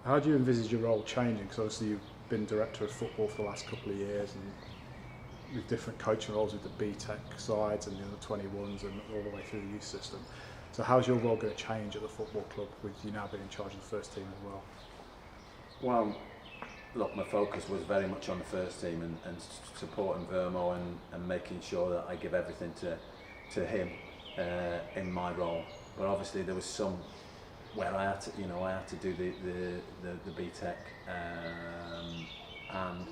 How do you envisage your role changing? Because obviously you've been director of football for the last couple of years, and with different coaching roles with the B-Tech sides and the other 21s and all the way through the youth system. So how's your role going to change at the football club with you now being in charge of the first team as well? Well, look, my focus was very much on the first team and supporting Vermo and making sure that I give everything to him in my role. But obviously there was some where I had to do the BTEC, and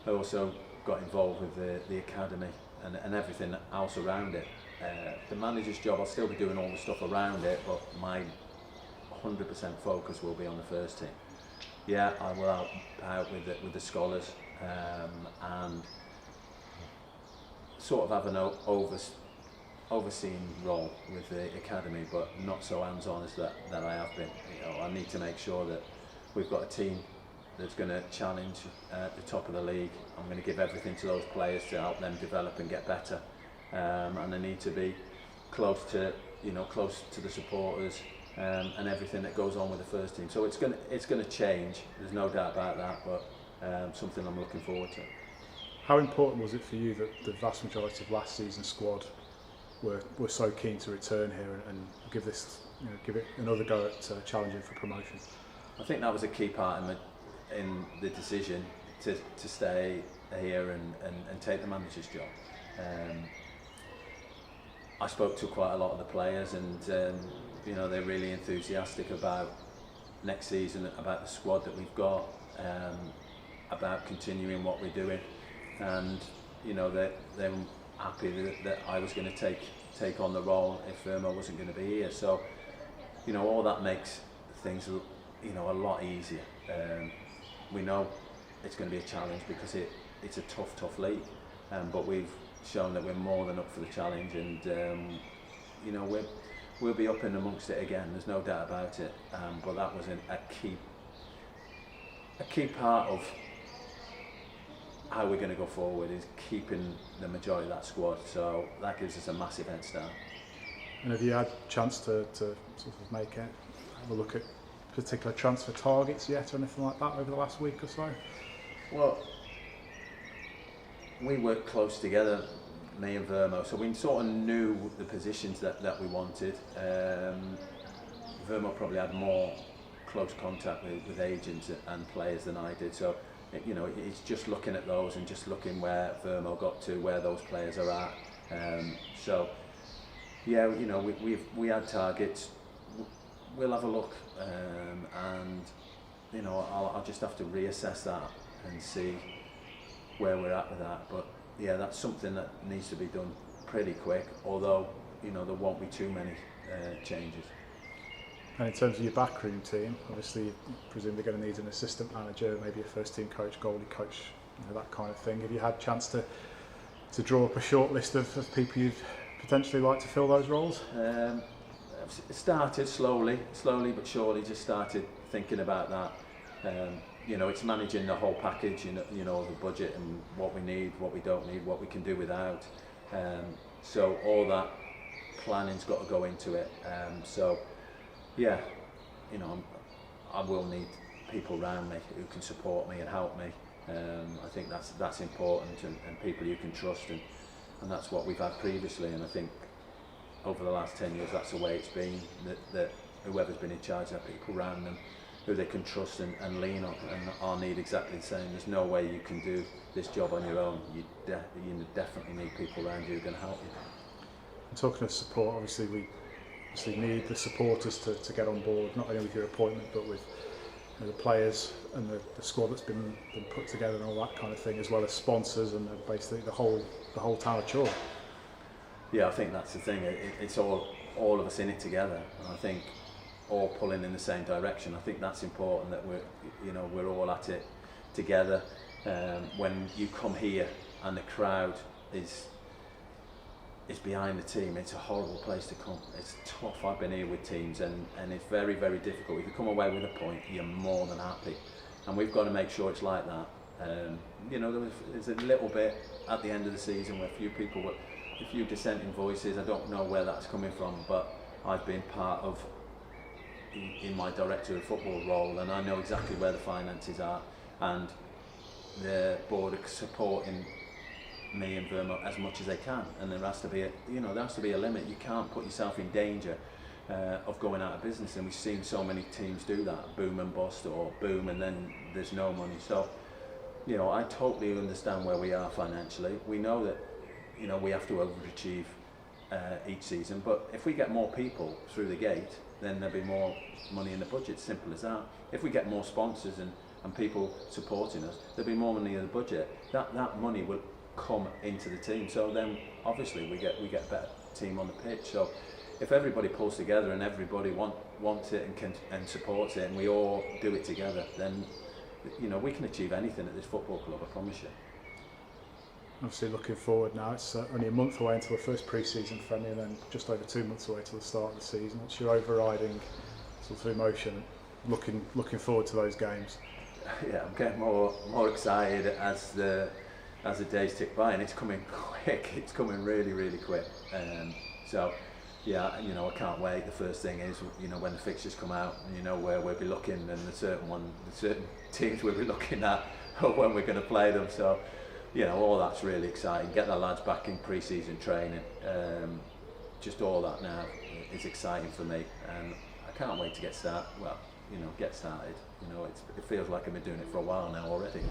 I also got involved with the academy and everything else around it. The manager's job, I'll still be doing all the stuff around it, but my 100% focus will be on the first team. Yeah, I will help out with the scholars and sort of have an overseeing role with the academy, but not so hands-on as that I have been. I need to make sure that we've got a team that's going to challenge at the top of the league. I'm going to give everything to those players to help them develop and get better, and I need to be close to the supporters and everything that goes on with the first team. So it's going to change. There's no doubt about that, but something I'm looking forward to. How important was it for you that the vast majority of last season's squad were so keen to return here and give it another go at challenging for promotion? I think that was a key part in the decision to stay here and take the manager's job. I spoke to quite a lot of the players, and they're really enthusiastic about next season, about the squad that we've got, about continuing what we're doing, and they're happy that I was going to take on the role if Vermo wasn't going to be here. So all that makes things a lot easier. We know it's going to be a challenge because it's a tough league, but we've shown that we're more than up for the challenge, and we'll be up in amongst it again. There's no doubt about it. But that was a key part of how we're going to go forward, is keeping the majority of that squad. So that gives us a massive head start. And have you had a chance to sort of have a look at particular transfer targets yet or anything like that over the last week or so? Well, we worked close together, me and Vermo, so we sort of knew the positions that we wanted. Vermo probably had more close contact with agents and players than I did, so it's just looking at those and just looking where Vermo got to, where those players are at. So yeah, we had targets. We'll have a look, and I'll just have to reassess that and see where we're at with that. But yeah, that's something that needs to be done pretty quick, although there won't be too many changes. And in terms of your backroom team, obviously you presume they're going to need an assistant manager, maybe a first team coach, goalie coach, that kind of thing. Have you had a chance to draw up a short list of people you'd potentially like to fill those roles? It started slowly but surely, just started thinking about that. It's managing the whole package, the budget and what we need, what we don't need, what we can do without. So all that planning's got to go into it. So yeah, I will need people around me who can support me and help me. I think that's important, and people you can trust, and that's what we've had previously, and I think over the last 10 years that's the way it's been, that whoever's been in charge have people around them who they can trust and lean on, and I'll need exactly the same. There's no way you can do this job on your own. You definitely need people around you who are going to help you. And talking of support, obviously we need the supporters to get on board, not only with your appointment but with the players and the squad that's been put together and all that kind of thing, as well as sponsors and basically the whole town of Chor. Yeah, I think that's the thing. It's all of us in it together, and I think all pulling in the same direction. I think that's important, that we're all at it together. When you come here and the crowd is behind the team, it's a horrible place to come. It's tough. I've been here with teams, and it's very, very difficult. If you come away with a point, you're more than happy, and we've got to make sure it's like that. There's a little bit at the end of the season where a few dissenting voices. I don't know where that's coming from, but I've been part of in my director of football role, and I know exactly where the finances are, and the board are supporting me and Vermont as much as they can, and there has to be a limit. You can't put yourself in danger of going out of business, and we've seen so many teams do that, boom and bust, or boom and then there's no money. So I totally understand where we are financially. We know that we have to overachieve each season, but if we get more people through the gate, then there'll be more money in the budget. Simple as that. If we get more sponsors and people supporting us, there'll be more money in the budget. That money will come into the team. So then obviously we get a better team on the pitch. So if everybody pulls together and everybody wants it and supports it, and we all do it together, then we can achieve anything at this football club, I promise you. Obviously looking forward now, it's only a month away until the first pre-season friendly, and then just over 2 months away till the start of the season. What's your overriding sort of emotion looking forward to those games? Yeah, I'm getting more excited as the days tick by, and it's coming quick. It's coming really, really quick. So yeah, I can't wait. The first thing is, when the fixtures come out, where we'll be looking, and the certain teams we'll be looking at when we're going to play them. So all that's really exciting. Get the lads back in pre-season training. Just all that now is exciting for me, and I can't wait to get started. Well, get started. It feels like I've been doing it for a while now already.